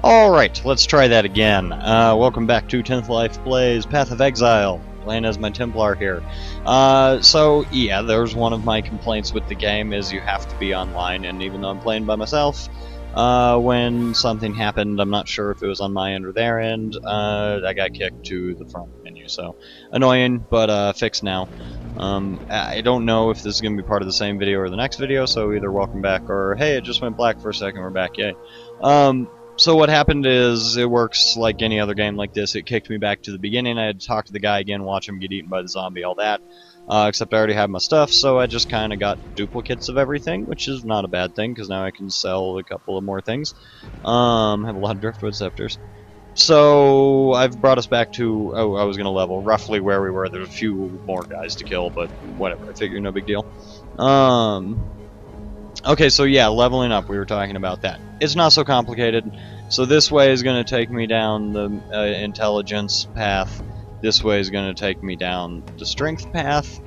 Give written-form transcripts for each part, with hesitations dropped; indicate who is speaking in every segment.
Speaker 1: Alright, let's try that again. Welcome back to 10th Life Plays Path of Exile, playing as my Templar here. So, yeah, there's one of my complaints with the game is you have to be online, and even though I'm playing by myself, when something happened, I'm not sure if it was on my end or their end, I got kicked to the front menu, so annoying, but fixed now. I don't know if this is going to be part of the same video or the next video, so either welcome back or, hey, it just went black for a second, we're back, yay. So what happened is, it works like any other game like this. It kicked me back to the beginning. I had to talk to the guy again, watch him get eaten by the zombie, all that. Except I already had my stuff, so I just kind of got duplicates of everything, which is not a bad thing, because now I can sell a couple of more things. Have a lot of driftwood scepters. So, I've brought us back to, oh, I was going to level roughly where we were. There's a few more guys to kill, but whatever, I figure no big deal. Okay, so yeah, leveling up, we were talking about that. It's not so complicated. So this way is going to take me down the intelligence path. This way is going to take me down the strength path.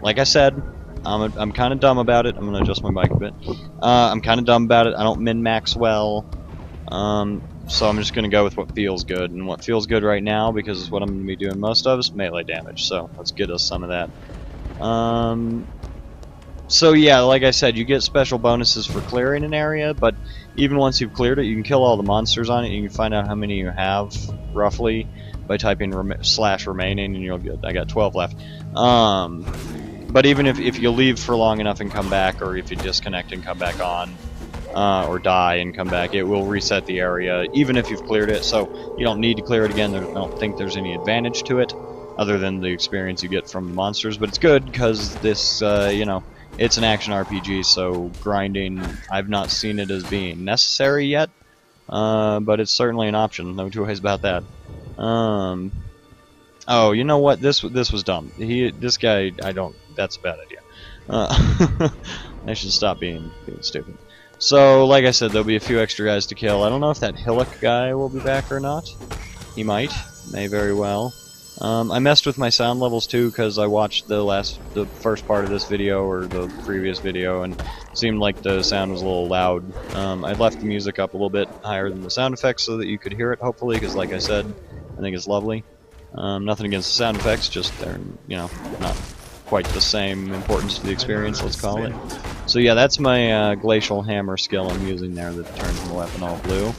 Speaker 1: Like I said, I'm kind of dumb about it. I'm going to adjust my mic a bit. I'm kind of dumb about it. I don't min-max well. So I'm just going to go with what feels good. And what feels good right now, because what I'm going to be doing most of, is melee damage. So let's get us some of that. So yeah, like I said, you get special bonuses for clearing an area, but even once you've cleared it, you can kill all the monsters on it. You can find out how many you have, roughly, by typing /remaining, and you'll get, I got 12 left. But even if you leave for long enough and come back, or if you disconnect and come back on, or die and come back, it will reset the area, even if you've cleared it, so you don't need to clear it again. I don't think there's any advantage to it, other than the experience you get from the monsters, but it's good, because this, you know, it's an action RPG, so grinding, I've not seen it as being necessary yet, but it's certainly an option, no two ways about that. Oh, you know what, this was dumb. This guy, that's a bad idea. I should stop being stupid. So, like I said, there'll be a few extra guys to kill. I don't know if that Hillock guy will be back or not. He may very well. I messed with my sound levels too, because I watched the first part of this video, or the previous video, and it seemed like the sound was a little loud. I left the music up a little bit higher than the sound effects so that you could hear it, hopefully, because like I said, I think it's lovely. Nothing against the sound effects, just they're, you know, not quite the same importance to the experience, let's call it. So yeah, that's my glacial hammer skill I'm using there that turns the weapon all blue.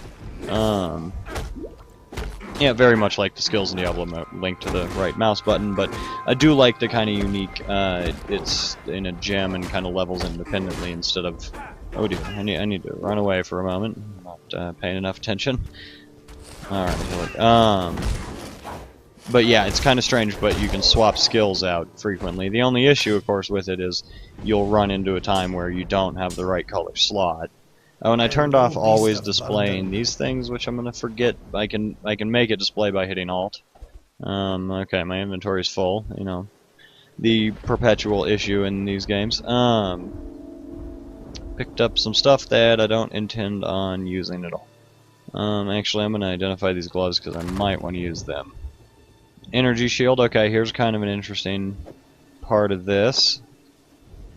Speaker 1: Yeah, very much like the skills in Diablo linked to the right mouse button, but I do like the kind of unique, it's in a gem and kind of levels independently instead of, oh dear, I need to run away for a moment, I'm not paying enough attention. Alright, but yeah, it's kind of strange, but you can swap skills out frequently. The only issue, of course, with it is you'll run into a time where you don't have the right color slot. Oh, and I turned off always displaying these things, which I'm gonna forget. I can make it display by hitting Alt. Okay, my inventory's full. You know, the perpetual issue in these games. Picked up some stuff that I don't intend on using at all. Actually, I'm gonna identify these gloves because I might want to use them. Energy shield. Okay, here's kind of an interesting part of this.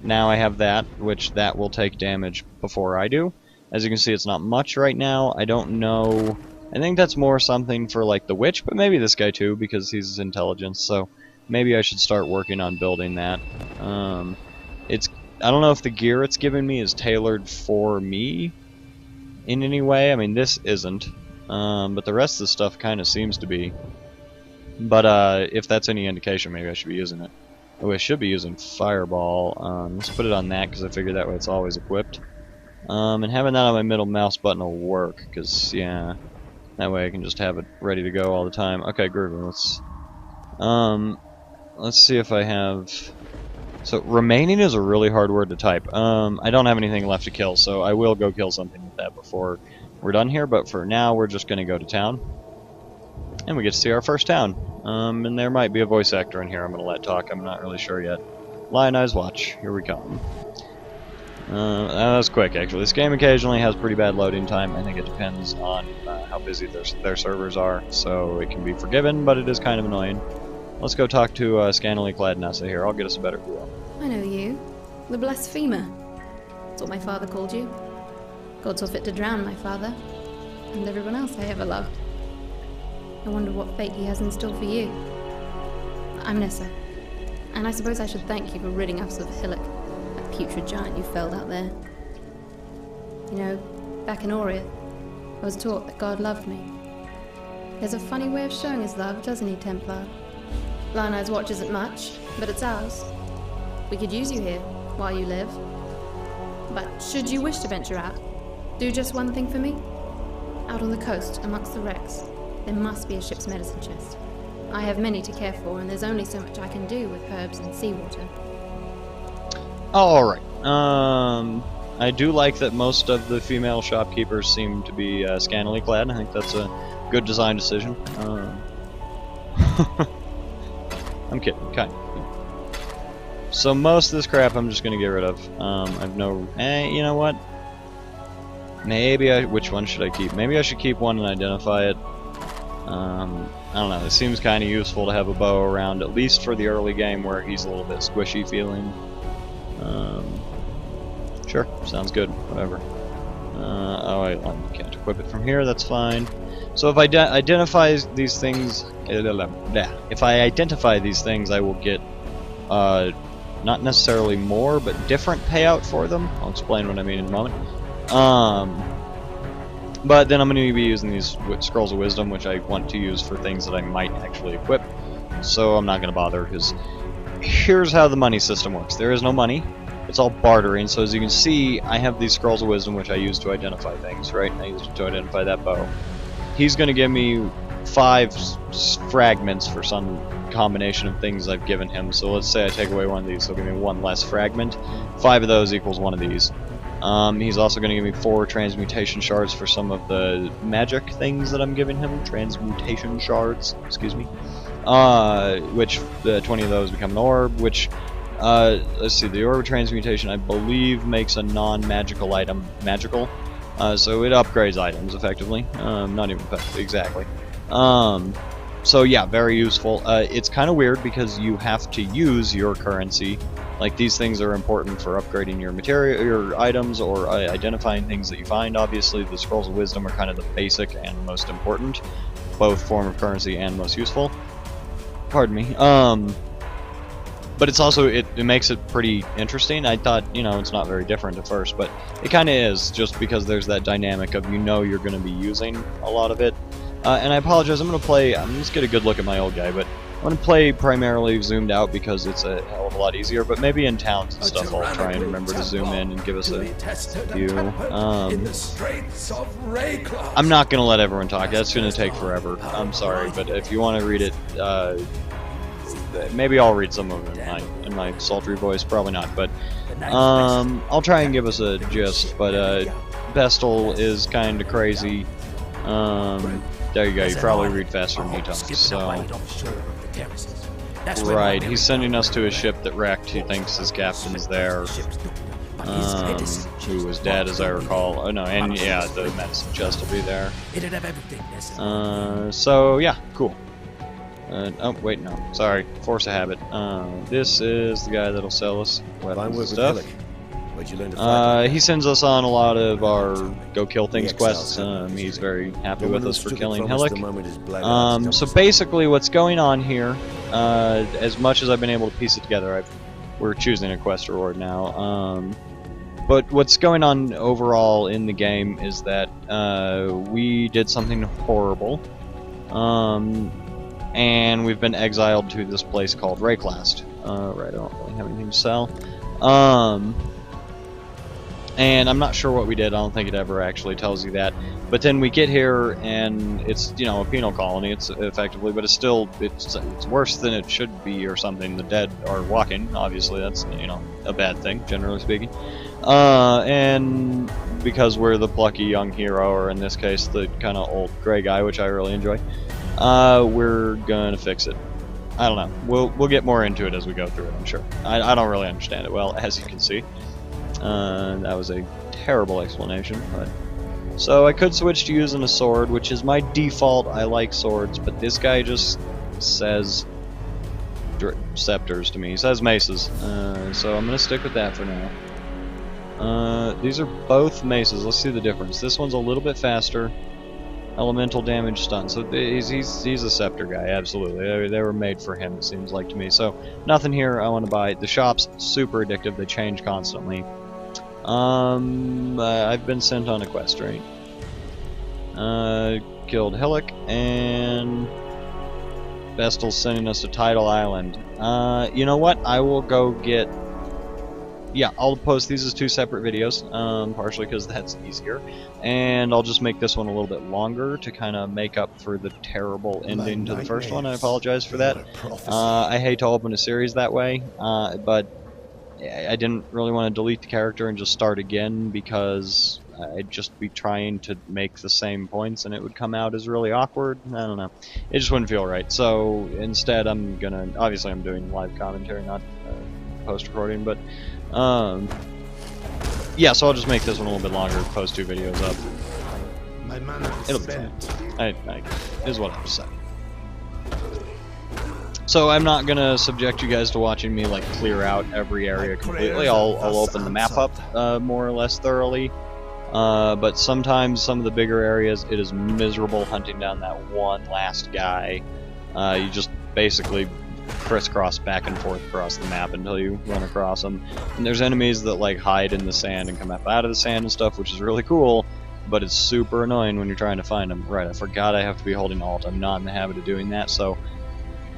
Speaker 1: Now I have that, which that will take damage before I do. As you can see, it's not much right now. I don't know. I think that's more something for like the witch, but maybe this guy too, because he's intelligence. So maybe I should start working on building that. I don't know if the gear it's giving me is tailored for me in any way. I mean, this isn't, but the rest of the stuff kind of seems to be. But if that's any indication, maybe I should be using it. Oh, I should be using Fireball. Let's put it on that, because I figure that way it's always equipped. And having that on my middle mouse button will work, because, yeah, that way I can just have it ready to go all the time. Okay, groovy, let's see if I have... So, remaining is a really hard word to type. I don't have anything left to kill, so I will go kill something with that before we're done here, but for now, we're just going to go to town. And we get to see our first town. And there might be a voice actor in here I'm going to let talk. I'm not really sure yet. Lion Eyes Watch. Here we come. That was quick, actually. This game occasionally has pretty bad loading time. I think it depends on how busy their servers are. So it can be forgiven, but it is kind of annoying. Let's go talk to scantily clad Nessa here. I'll get us a better view.
Speaker 2: I know you. The Blasphemer. That's what my father called you. God saw fit to drown my father. and everyone else I ever loved. I wonder what fate he has in store for you. I'm Nessa, and I suppose I should thank you for ridding us of Hillock, that putrid giant you felled out there. You know, back in Oriath, I was taught that God loved me. He has a funny way of showing his love, doesn't he, Templar? Lionel's watch isn't much, but it's ours. We could use you here, while you live. But should you wish to venture out, do just one thing for me. Out on the coast, amongst the wrecks, there must be a ship's medicine chest. I have many to care for, and there's only so much I can do with herbs and seawater.
Speaker 1: Alright. I do like that most of the female shopkeepers seem to be scantily clad. I think that's a good design decision. I'm kidding, kind of. So most of this crap I'm just gonna get rid of. I've no... you know what? Maybe which one should I keep? Maybe I should keep one and identify it. I don't know, it seems kind of useful to have a bow around, at least for the early game where he's a little bit squishy feeling. Sure, sounds good, whatever. Oh, I can't equip it from here, that's fine. So if I identify these things, if I identify these things, I will get, not necessarily more, but different payout for them. I'll explain what I mean in a moment. But then I'm going to be using these Scrolls of Wisdom, which I want to use for things that I might actually equip. So I'm not going to bother, because here's how the money system works. There is no money. It's all bartering. So as you can see, I have these Scrolls of Wisdom, which I use to identify things, right? I use it to identify that bow. He's going to give me 5 fragments for some combination of things I've given him. So let's say I take away one of these, so he'll give me 1 less fragment. 5 of those equals 1 of these. He's also going to give me 4 transmutation shards for some of the magic things that I'm giving him. Transmutation shards, excuse me. Which 20 of those become an orb, which, let's see, the orb of transmutation I believe makes a non-magical item magical. So it upgrades items effectively. Not even exactly. So yeah, very useful. It's kind of weird because you have to use your currency. Like, these things are important for upgrading your material, your items, or identifying things that you find. Obviously, the Scrolls of Wisdom are kind of the basic and most important, both form of currency and most useful. Pardon me. But it's also, it makes it pretty interesting. I thought, you know, it's not very different at first, but it kind of is, just because there's that dynamic of, you know, you're going to be using a lot of it. And I apologize, I'm just get a good look at my old guy, but I'm going to play primarily zoomed out because it's a hell of a lot easier, but maybe in towns and stuff I'll try and remember to zoom in and give us a view. I'm not going to let everyone talk, that's going to take forever. I'm sorry, but if you want to read it, maybe I'll read some of it in my sultry voice, probably not, but I'll try and give us a gist, but Bestel is kind of crazy. There you go, you probably read faster than he talks, so... Right, he's sending us to a ship that wrecked. He thinks his captain's there, who was dead, as I recall. Oh no, and yeah, the medicine chest will be there. So yeah, cool. Oh wait, no, sorry, force of habit. This is the guy that'll sell us weapons and stuff. He sends us on a lot of our go kill things quests. He's very happy with us for killing Hillock. So basically what's going on here, as much as I've been able to piece it together, we're choosing a quest reward now. But what's going on overall in the game is that we did something horrible. And we've been exiled to this place called Rayclast. Right, I don't really have anything to sell. And I'm not sure what we did. I don't think it ever actually tells you that. But then we get here, and it's, you know, a penal colony. It's effectively, but it's still it's worse than it should be or something. The dead are walking. Obviously, that's, you know, a bad thing, generally speaking. And because we're the plucky young hero, or in this case, the kind of old gray guy, which I really enjoy, we're gonna fix it. I don't know. We'll get more into it as we go through it, I'm sure. I don't really understand it well, as you can see. That was a terrible explanation, but... So I could switch to using a sword, which is my default. I like swords, but this guy just says scepters to me. He says maces, so I'm gonna stick with that for now. These are both maces. Let's see the difference. This one's a little bit faster. Elemental damage stun. So he's a scepter guy, absolutely. They were made for him, it seems like to me. So nothing here I want to buy. The shop's super addictive. They change constantly. I've been sent on a quest, right? Killed Hillock, and Vestal's sending us to Tidal Island. You know what? I will go get... Yeah, I'll post these as 2 separate videos, partially because that's easier. And I'll just make this one a little bit longer to kind of make up for the terrible ending to the first one. I apologize for that. I hate to open a series that way, but I didn't really want to delete the character and just start again because I'd just be trying to make the same points and it would come out as really awkward. I don't know. It just wouldn't feel right. So instead I'm gonna... Obviously I'm doing live commentary, not post-recording, but... yeah, so I'll just make this one a little bit longer, post 2 videos up.
Speaker 3: My mana is
Speaker 1: It'll be
Speaker 3: spent.
Speaker 1: fine. Is what I'm saying. So I'm not gonna subject you guys to watching me like clear out every area completely. I'll open the map up more or less thoroughly. But sometimes some of the bigger areas, it is miserable hunting down that one last guy. You just basically crisscross back and forth across the map until you run across them. And there's enemies that like hide in the sand and come up out of the sand and stuff, which is really cool, but it's super annoying when you're trying to find them. Right, I forgot I have to be holding Alt. I'm not in the habit of doing that, so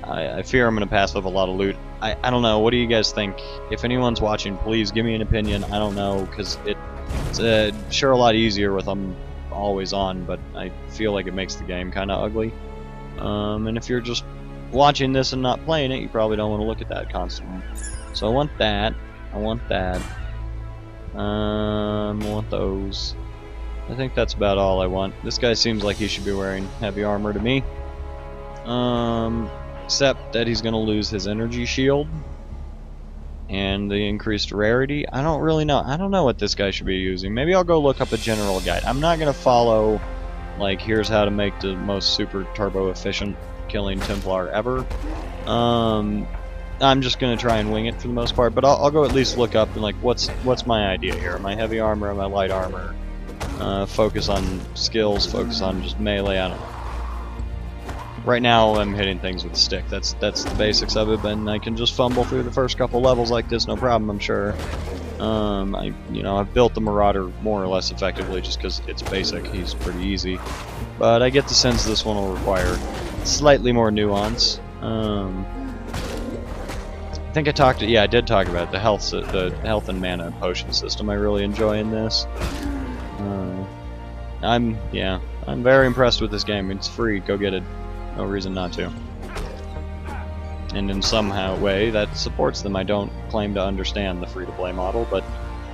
Speaker 1: I fear I'm going to pass up a lot of loot. I don't know, what do you guys think? If anyone's watching, please give me an opinion. I don't know, because it's sure a lot easier with them always on, but I feel like it makes the game kind of ugly. And if you're just watching this and not playing it, you probably don't want to look at that constantly. So I want that. I want that. I want those. I think that's about all I want. This guy seems like he should be wearing heavy armor to me. Except that he's going to lose his energy shield and the increased rarity. I don't really know. I don't know what this guy should be using. Maybe I'll go look up a general guide. I'm not going to follow, like, here's how to make the most super turbo efficient killing Templar ever. I'm just gonna try and wing it for the most part, but I'll go at least look up and like what's my idea here? Am I heavy armor? Am I light armor? Focus on skills. Focus on just melee. I don't know. Right now I'm hitting things with a stick. That's the basics of it, and I can just fumble through the first couple levels like this, no problem. I'm sure. I've built the Marauder more or less effectively just because it's basic. He's pretty easy, but I get the sense this one will require slightly more nuance. I think I talked. Yeah, I did talk about the health and mana potion system. I really enjoy in this. I'm very impressed with this game. It's free. Go get it. No reason not to. And in some way that supports them. I don't claim to understand the free-to-play model, but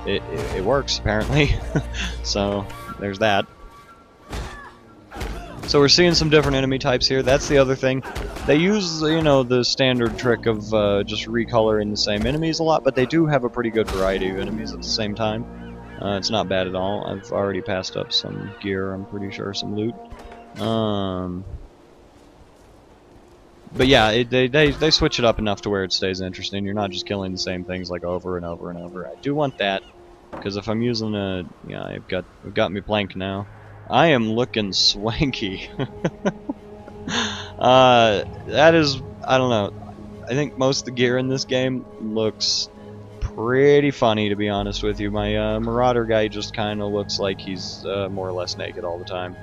Speaker 1: it works apparently. So there's that. So we're seeing some different enemy types here. That's the other thing. They use, the standard trick of just recoloring the same enemies a lot, but they do have a pretty good variety of enemies at the same time. It's not bad at all. I've already passed up some gear, I'm pretty sure, some loot. But yeah, they switch it up enough to where it stays interesting. You're not just killing the same things like over and over and over. I do want that, because if I'm using I've got me plank now. I am looking swanky. That is, I don't know. I think most of the gear in this game looks pretty funny, to be honest with you. My Marauder guy just kind of looks like he's more or less naked all the time.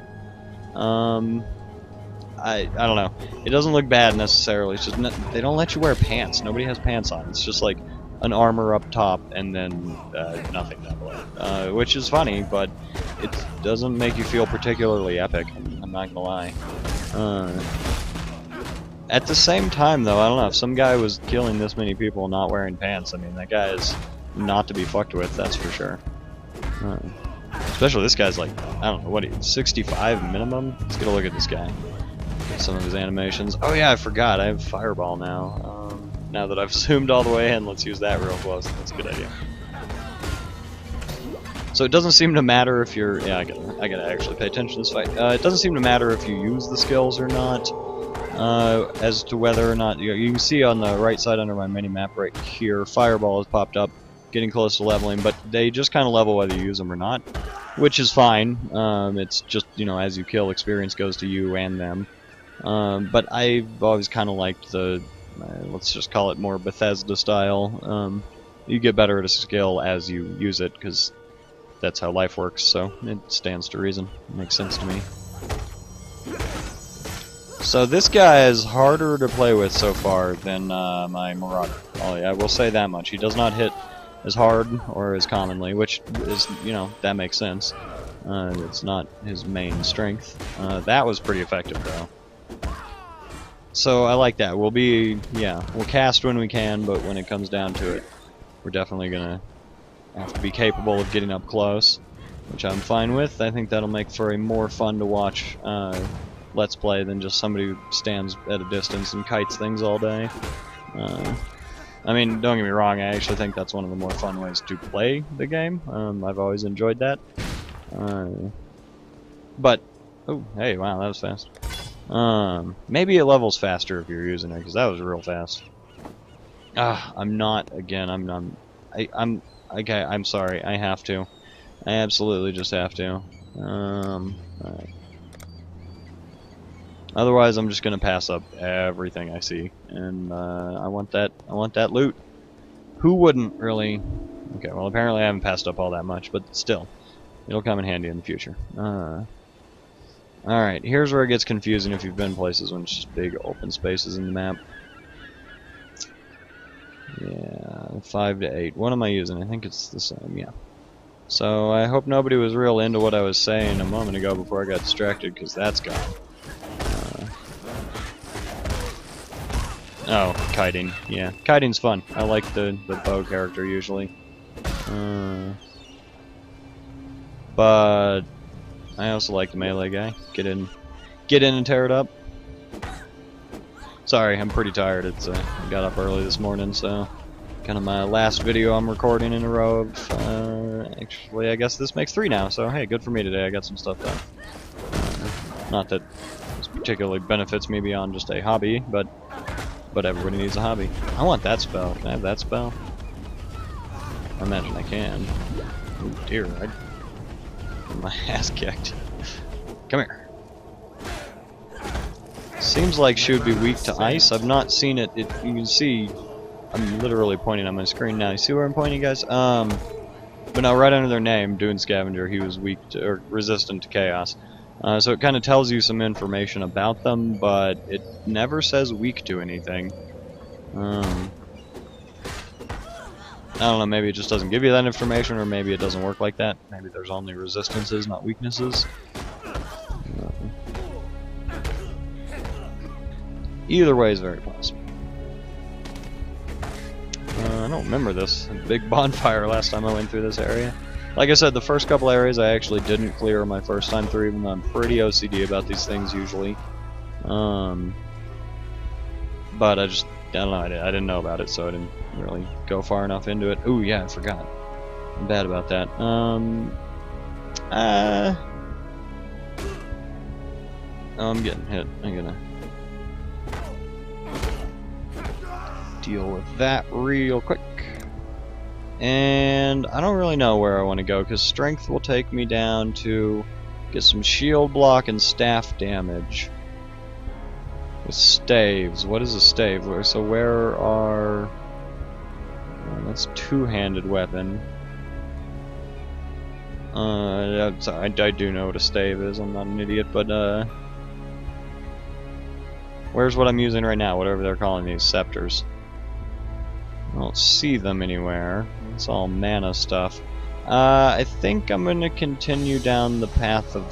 Speaker 1: I don't know. It doesn't look bad necessarily. It's just they don't let you wear pants. Nobody has pants on. It's just like an armor up top and then nothing down below, which is funny, but it doesn't make you feel particularly epic. I'm not gonna lie. At the same time, though, I don't know, if some guy was killing this many people not wearing pants, I mean, that guy is not to be fucked with, that's for sure. Especially this guy's like, I don't know, what, 65 minimum? Let's get a look at this guy. Some of his animations. Oh yeah, I forgot, I have Fireball now. Now that I've zoomed all the way in, let's use that real close. That's a good idea. So it doesn't seem to matter if you're... Yeah, I gotta actually pay attention to this fight. It doesn't seem to matter if you use the skills or not, as to whether or not... You can see on the right side under my mini-map right here, Fireball has popped up, getting close to leveling, but they just kind of level whether you use them or not. which is fine. It's just, you know, as you kill, experience goes to you and them. But I've always kind of liked the, let's just call it more Bethesda style. You get better at a skill as you use it, because that's how life works, so it stands to reason. It makes sense to me. So this guy is harder to play with so far than my Marauder. Oh, yeah, I will say that much. He does not hit as hard or as commonly, which is, you know, that makes sense. It's not his main strength. That was pretty effective, though. So I like that. We'll cast when we can, but when it comes down to it, we're definitely gonna have to be capable of getting up close, which I'm fine with. I think that'll make for a more fun to watch Let's Play than just somebody who stands at a distance and kites things all day. I mean, don't get me wrong, I actually think that's one of the more fun ways to play the game. I've always enjoyed that. But, oh, hey, wow, that was fast. Maybe it levels faster if you're using it, because that was real fast. I'm sorry, I have to. I absolutely just have to. Alright. Otherwise, I'm just gonna pass up everything I see, and I want that loot. Who wouldn't really? Okay, well apparently I haven't passed up all that much, but still, it'll come in handy in the future. Alright, here's where it gets confusing if you've been places when it's just big open spaces in the map. Yeah, 5 to 8. What am I using? I think it's the same, yeah. So I hope nobody was real into what I was saying a moment ago before I got distracted, because that's gone. Oh, kiting. Yeah, kiting's fun. I like the bow character usually. But I also like the melee guy. Get in and tear it up. Sorry, I'm pretty tired. It's I got up early this morning, so kind of my last video I'm recording in a row of. Actually, I guess this makes 3 now. So hey, good for me today. I got some stuff done. Not that this particularly benefits me beyond just a hobby, but everybody needs a hobby. I want that spell. Can I have that spell? I imagine I can. Oh dear, I got my ass kicked. Come here. Seems like she would be weak to ice. I've not seen it. You can see, I'm literally pointing on my screen now. You see where I'm pointing, guys? But now right under their name, Dune Scavenger, he was weak to, or resistant to chaos. So it kind of tells you some information about them, but it never says weak to anything. I don't know, maybe it just doesn't give you that information, or maybe it doesn't work like that. Maybe there's only resistances, not weaknesses. Either way is very possible. I don't remember this big bonfire last time I went through this area. Like I said, the first couple areas I actually didn't clear my first time through, even though I'm pretty OCD about these things usually. But I don't know, I didn't know about it, so I didn't really go far enough into it. Ooh, yeah, I forgot. I'm bad about that. Oh, I'm getting hit. I'm gonna deal with that real quick. And I don't really know where I want to go, because strength will take me down to get some shield block and staff damage. With staves. What is a stave? So where are... that's two-handed weapon. I do know what a stave is, I'm not an idiot, but where's what I'm using right now, whatever they're calling these, scepters? I don't see them anywhere. It's all mana stuff. I think I'm gonna continue down the path of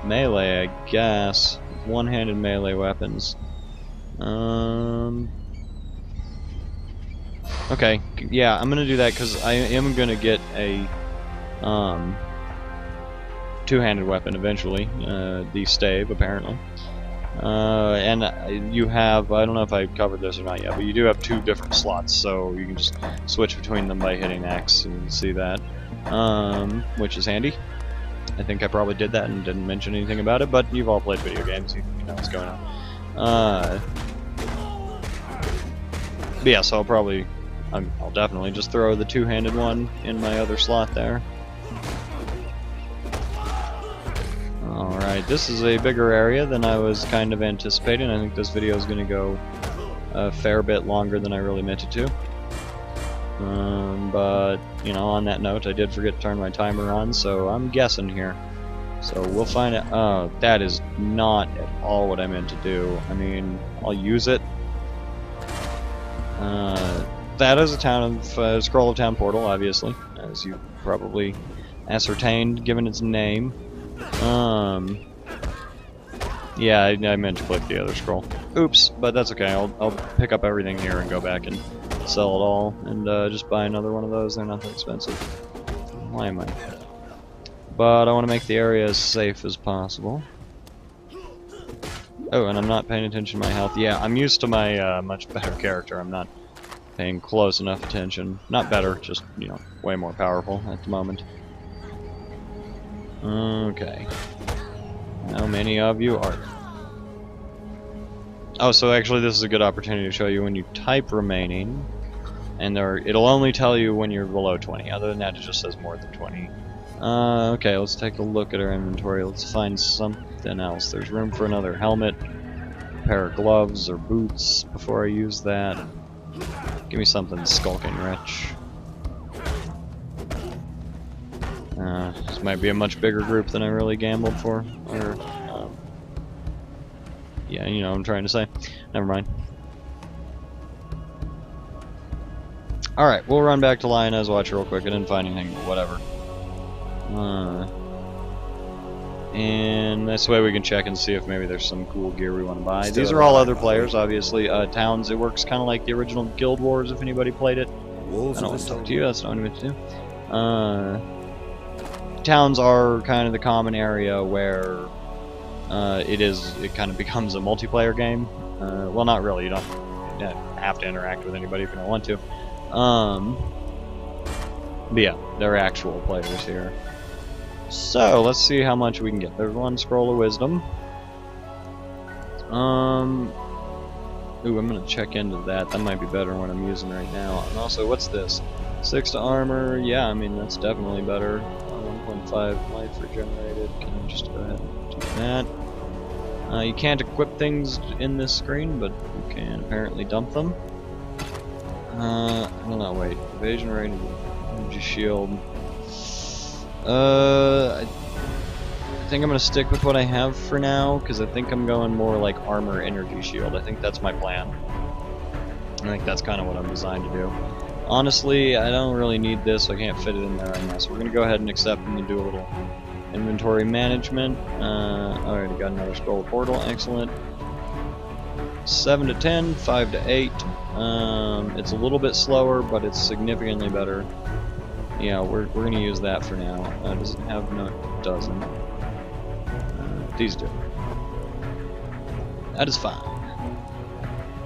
Speaker 1: melee, I guess. One-handed melee weapons. Okay, yeah, I'm gonna do that because I am gonna get a two-handed weapon eventually. The stave, apparently. And you have, I don't know if I covered this or not yet, but you do have 2 different slots, so you can just switch between them by hitting X, and you can see that, which is handy. I think I probably did that and didn't mention anything about it, but you've all played video games, you know what's going on. But yeah, so I'll definitely just throw the two-handed one in my other slot there. Alright, this is a bigger area than I was kind of anticipating. I think this video is going to go a fair bit longer than I really meant it to. But, you know, on that note, I did forget to turn my timer on, so I'm guessing here. So we'll find out. Oh, that is not at all what I meant to do. I mean, I'll use it. That is a town of scroll of town portal, obviously, as you probably ascertained, given its name. Yeah, I meant to click the other scroll. Oops, but that's okay. I'll pick up everything here and go back and sell it all, and just buy another one of those. They're not that expensive. Why am I? But I want to make the area as safe as possible. Oh, and I'm not paying attention to my health. Yeah, I'm used to my much better character. I'm not paying close enough attention. Not better, just, you know, way more powerful at the moment. Okay. How many of you are there? Oh, so actually this is a good opportunity to show you when you type remaining, and it'll only tell you when you're below 20. Other than that, it just says more than 20. Okay, let's take a look at our inventory. Let's find something else. There's room for another helmet, a pair of gloves or boots before I use that. Give me something skulking rich. This might be a much bigger group than I really gambled for. Or, yeah, you know what I'm trying to say. Never mind. Alright, we'll run back to Lioness Watch real quick. I didn't find anything, but whatever. And this way we can check and see if maybe there's some cool gear we want to buy. These are all other players, obviously. Towns, it works kind of like the original Guild Wars if anybody played it. I don't want to talk to you, that's not what I meant to do. Towns are kind of the common area where it kind of becomes a multiplayer game. Well, not really, you don't have to interact with anybody if you don't want to. But yeah, they're actual players here. So, let's see how much we can get. There's one scroll of wisdom. Ooh, I'm gonna check into that. That might be better than what I'm using right now. And also, what's this? 6 to armor. Yeah, I mean, that's definitely better. 1.5 life regenerated. Can I just go ahead and do that? You can't equip things in this screen, but you can apparently dump them. I don't know, wait. Evasion rate, energy shield. I think I'm gonna stick with what I have for now, because I think I'm going more like armor energy shield. I think that's my plan. I think that's kind of what I'm designed to do. Honestly, I don't really need this, so I can't fit it in there right now. So we're gonna go ahead and accept and do a little inventory management. Alright, got another scroll portal, excellent. 7 to 10, 5 to 8. It's a little bit slower, but it's significantly better. Yeah, we're gonna use that for now. Does it have? No, it doesn't. These do. That is fine.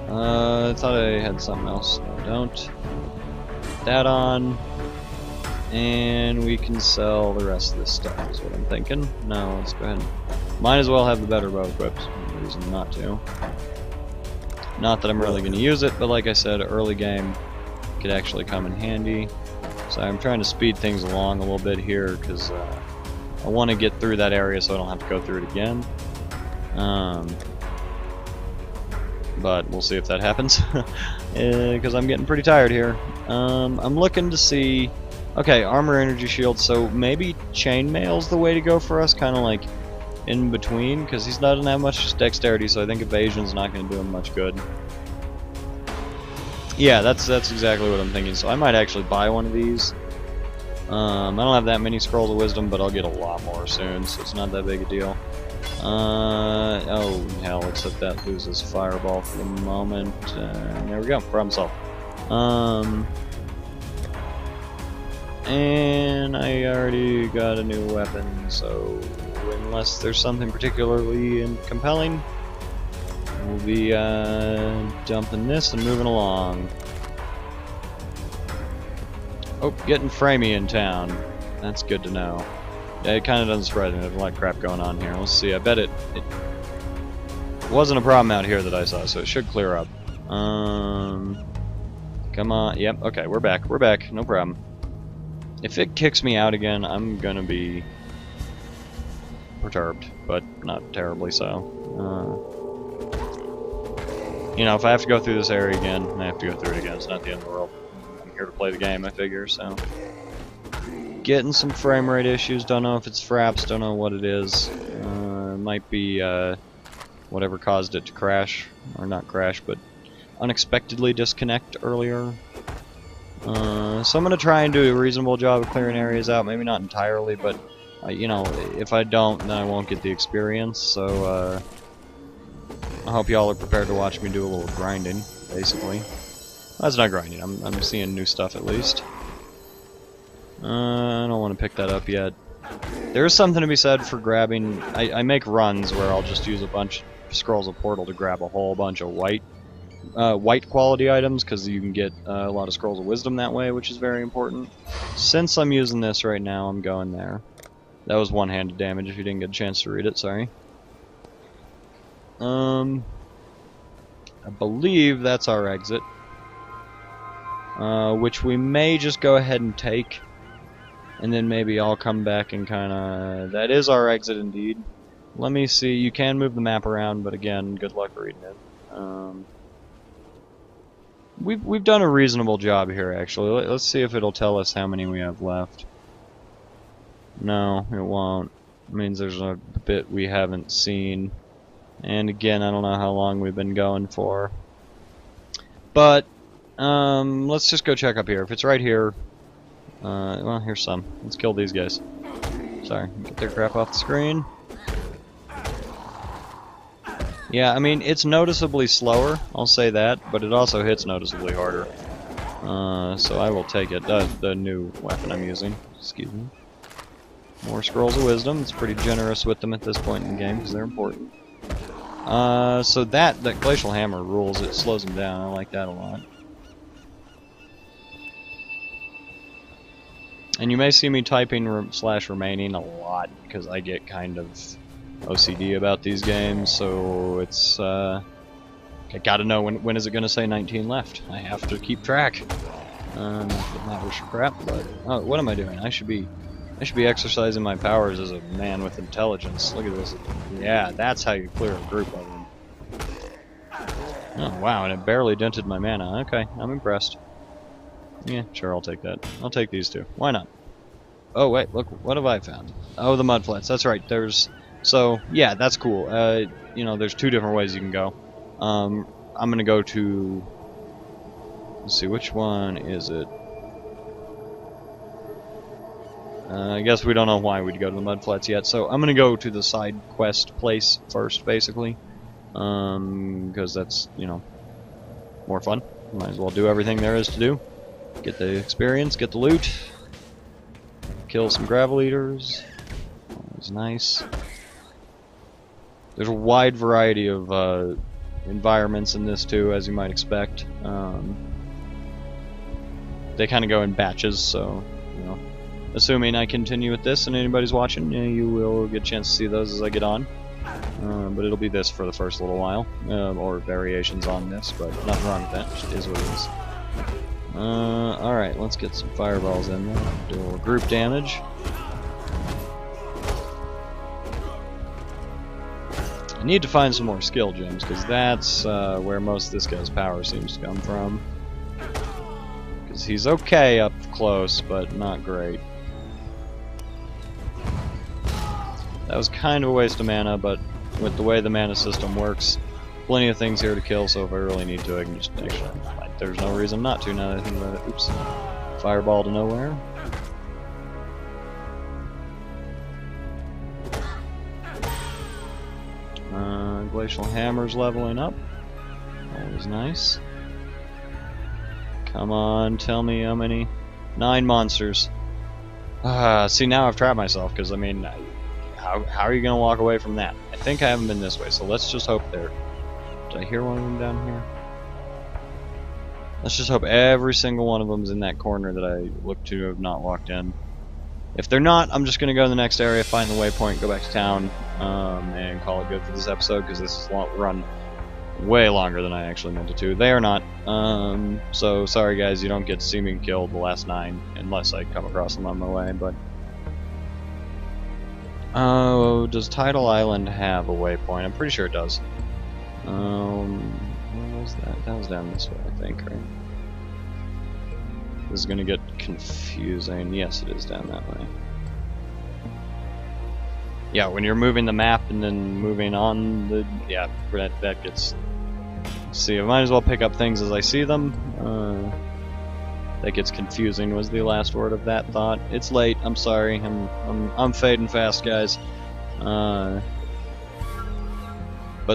Speaker 1: I thought I had something else. No, I don't. Put that on. And we can sell the rest of this stuff, is what I'm thinking. No, let's go ahead. Might as well have the better bow equipped. No reason not to. Not that I'm really going to use it, but like I said, early game could actually come in handy. So I'm trying to speed things along a little bit here, because I want to get through that area so I don't have to go through it again. But we'll see if that happens, because I'm getting pretty tired here. I'm looking to see... Okay, armor energy shield, so maybe chainmail's the way to go for us, kind of like in between, because he doesn't have much dexterity, so I think evasion's not going to do him much good. Yeah, that's exactly what I'm thinking, so I might actually buy one of these. I don't have that many scrolls of wisdom, but I'll get a lot more soon, so it's not that big a deal. Oh hell, except that loses fireball for the moment. There we go, problem solved. And I already got a new weapon, so unless there's something particularly compelling, we'll be dumping this and moving along. Oh, getting Framey in town. That's good to know. Yeah, it kind of doesn't surprise me. There's a lot of crap going on here. Let's see. I bet it wasn't a problem out here that I saw, so it should clear up. Come on. Yep. Okay, we're back. We're back. No problem. If it kicks me out again, I'm gonna be perturbed, but not terribly so. You know, if I have to go through this area again, I have to go through it again. It's not the end of the world. I'm here to play the game, I figure, so. Getting some frame rate issues, don't know if it's fraps, don't know what it is. It might be whatever caused it to crash, or not crash, but unexpectedly disconnect earlier. So I'm going to try and do a reasonable job of clearing areas out, maybe not entirely, but you know, if I don't, then I won't get the experience, so I hope y'all are prepared to watch me do a little grinding, basically. That's not grinding, I'm seeing new stuff at least. I don't want to pick that up yet. There is something to be said for grabbing. I make runs where I'll just use a bunch of Scrolls of Portal to grab a whole bunch of white quality items, because you can get a lot of Scrolls of Wisdom that way, which is very important. Since I'm using this right now, I'm going there. That was one-handed damage if you didn't get a chance to read it, sorry. I believe that's our exit. Which we may just go ahead and take. And then maybe I'll come back and kinda... That is our exit indeed. Let me see, you can move the map around, but again, good luck reading it. We've done a reasonable job here, actually. Let's see if it'll tell us how many we have left. No, it won't. It means there's a bit we haven't seen. And again, I don't know how long we've been going for. But, let's just go check up here. If it's right here... well, here's some. Let's kill these guys. Sorry, get their crap off the screen. Yeah, I mean, it's noticeably slower, I'll say that, but it also hits noticeably harder. So I will take it. The new weapon I'm using. Excuse me. More Scrolls of Wisdom. It's pretty generous with them at this point in the game, because they're important. So that Glacial Hammer rules. It slows them down. I like that a lot. And you may see me typing /remaining a lot, because I get kind of OCD about these games, so it's, I gotta know when is it gonna say 19 left. I have to keep track. Not that matters for crap, but... Oh, what am I doing? I should be exercising my powers as a man with intelligence. Look at this. Yeah, that's how you clear a group of them. Oh, wow, and it barely dented my mana. Okay, I'm impressed. Yeah, sure, I'll take that. I'll take these two. Why not? Oh, wait, look, what have I found? Oh, the mudflats. That's right, there's... So, yeah, that's cool. You know, there's two different ways you can go. I'm gonna go to... Let's see, which one is it? I guess we don't know why we'd go to the mudflats yet, so I'm gonna go to the side quest place first, basically. Because that's, you know, more fun. Might as well do everything there is to do. Get the experience, get the loot. Kill some gravel eaters. That was nice. There's a wide variety of environments in this too, as you might expect. They kind of go in batches, so, you know. Assuming I continue with this and anybody's watching, you will get a chance to see those as I get on. But it'll be this for the first little while, or variations on this, but nothing wrong with that, it is what it is. Alright, let's get some fireballs in there, do a little group damage. I need to find some more skill gems, because that's where most of this guy's power seems to come from. Because he's okay up close, but not great. That was kind of a waste of mana, but with the way the mana system works, plenty of things here to kill, so if I really need to, I can just actually... There's no reason not to now that I think about it. Oops. Fireball to nowhere. Glacial Hammer's leveling up. Always nice. Come on, tell me how many... 9 monsters. See, now I've trapped myself, because, I mean, how are you going to walk away from that? I think I haven't been this way, so let's just hope there... Did I hear one of them down here? Let's just hope every single one of them is in that corner that I look to have not walked in. If they're not, I'm just going to go to the next area, find the waypoint, go back to town, and call it good for this episode, because this has run way longer than I actually meant it to. They are not. So sorry guys, you don't get to see me kill the last 9, unless I come across them on my way, but... Oh, does Tidal Island have a waypoint? I'm pretty sure it does. Where was that? That was down this way, I think, right? This is gonna get confusing. Yes, it is down that way. Yeah, when you're moving the map and then moving on the... yeah, that gets... see, I might as well pick up things as I see them. That gets confusing was the last word of that thought. It's late, I'm sorry. I'm fading fast, guys. But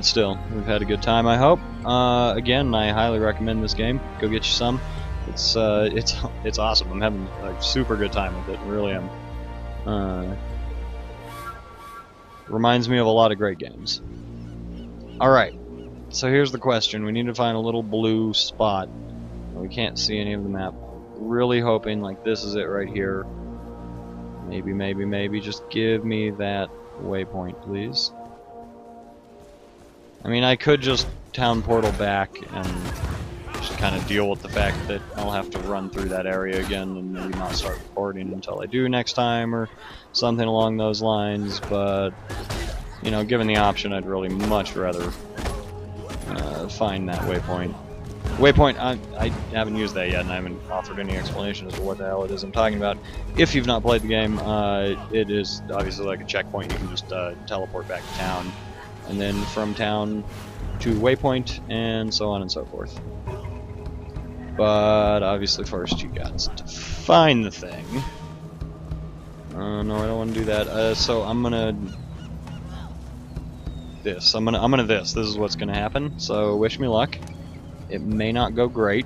Speaker 1: still, we've had a good time, I hope. Again, I highly recommend this game. Go get you some. It's awesome. I'm having a super good time with it. I really am. Reminds me of a lot of great games. Alright, so here's the question. We need to find a little blue spot. We can't see any of the map. Really hoping like this is it right here. Maybe. Just give me that waypoint, please. I mean, I could just town portal back and just kind of deal with the fact that I'll have to run through that area again and maybe not start recording until I do next time or something along those lines, but you know, given the option, I'd really much rather find that waypoint. Waypoint, I haven't used that yet, and I haven't offered any explanation as to what the hell it is I'm talking about. If you've not played the game, it is obviously like a checkpoint. You can just teleport back to town, and then from town to waypoint, and so on and so forth. But obviously first you got to find the thing. No, I don't want to do that. So I'm gonna this. I'm gonna this. This is what's gonna happen. So wish me luck. It may not go great,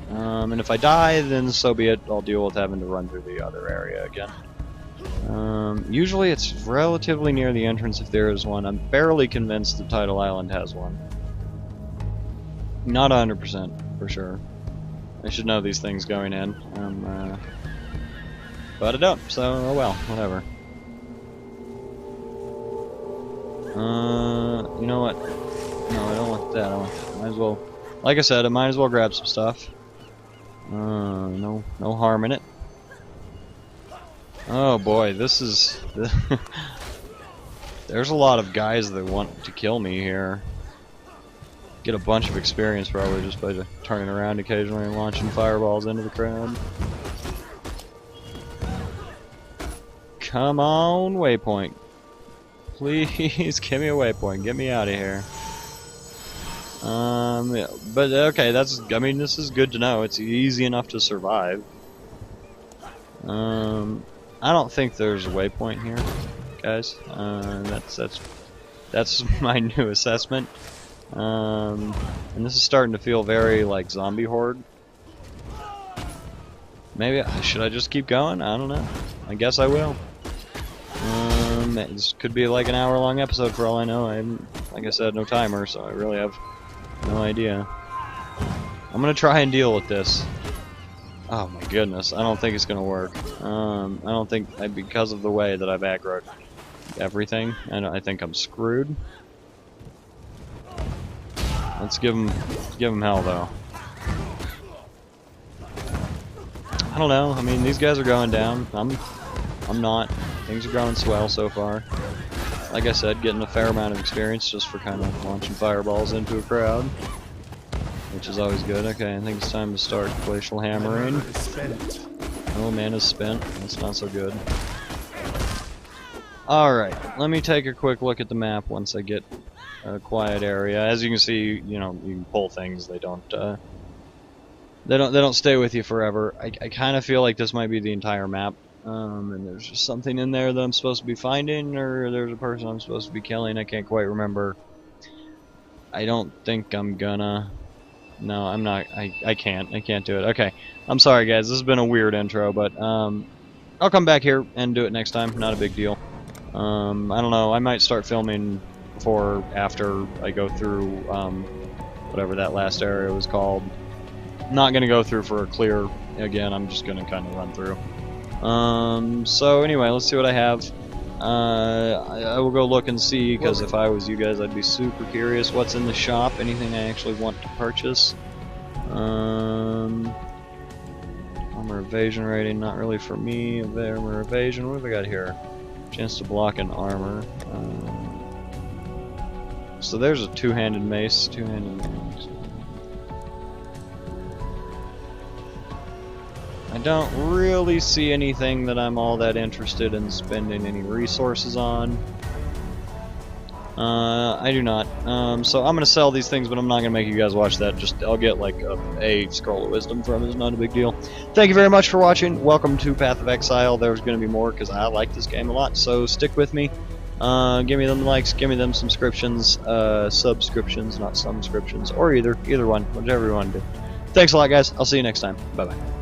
Speaker 1: and if I die, then so be it. I'll deal with having to run through the other area again. Usually it's relatively near the entrance if there is one. I'm barely convinced the Tidal Island has one. Not 100% for sure. I should know these things going in, but I don't, so oh well, whatever. You know what? No, I don't want that. I might as well... like I said, I might as well grab some stuff. No harm in it. Oh boy, this is... there's a lot of guys that want to kill me here. Get a bunch of experience probably just by turning around occasionally and launching fireballs into the crowd. Come on, waypoint. Please give me a waypoint. Get me out of here. Yeah, but okay, I mean, this is good to know. It's easy enough to survive. I don't think there's a waypoint here, guys. That's my new assessment. And this is starting to feel very like zombie horde. Maybe should I just keep going? I don't know. I guess I will. This could be like an hour-long episode for all I know. I haven't, like I said, no timer, so I really have no idea. I'm gonna try and deal with this. Oh my goodness, I don't think it's gonna work. I don't think, because of the way that I've aggroed everything, and I think I'm screwed. Let's give him hell though. I don't know. I mean, these guys are going down. I'm not. Things are going swell so far. Like I said, getting a fair amount of experience just for kind of launching fireballs into a crowd, which is always good. Okay, I think it's time to start glacial hammering. Oh, mana's spent. That's not so good. Alright, let me take a quick look at the map once I get a quiet area. As you can see, you know, you can pull things. They don't stay with you forever. I kind of feel like this might be the entire map. And there's just something in there that I'm supposed to be finding, or there's a person I'm supposed to be killing. I can't quite remember. I don't think I'm gonna... no, I'm not. I can't do it. Okay, I'm sorry guys, this has been a weird intro, but I'll come back here and do it next time. Not a big deal. I don't know, I might start filming before, after I go through whatever that last area was called. Not gonna go through for a clear again, I'm just gonna kind of run through. So anyway, let's see what I have. I will go look and see, because if I was you guys, I'd be super curious what's in the shop, anything I actually want to purchase. Armor evasion rating, not really for me. Armor evasion, what have I got here? Chance to block and armor. So there's a two-handed mace. Two-handed mace. I don't really see anything that I'm all that interested in spending any resources on. I do not. So I'm gonna sell these things, but I'm not gonna make you guys watch that. Just I'll get like a scroll of wisdom from it. It's not a big deal. Thank you very much for watching. Welcome to Path of Exile. There's gonna be more because I like this game a lot. So stick with me. Give me them likes. Give me them subscriptions. Subscriptions, not subscriptions, or either one, whichever you want to do. Thanks a lot, guys. I'll see you next time. Bye bye.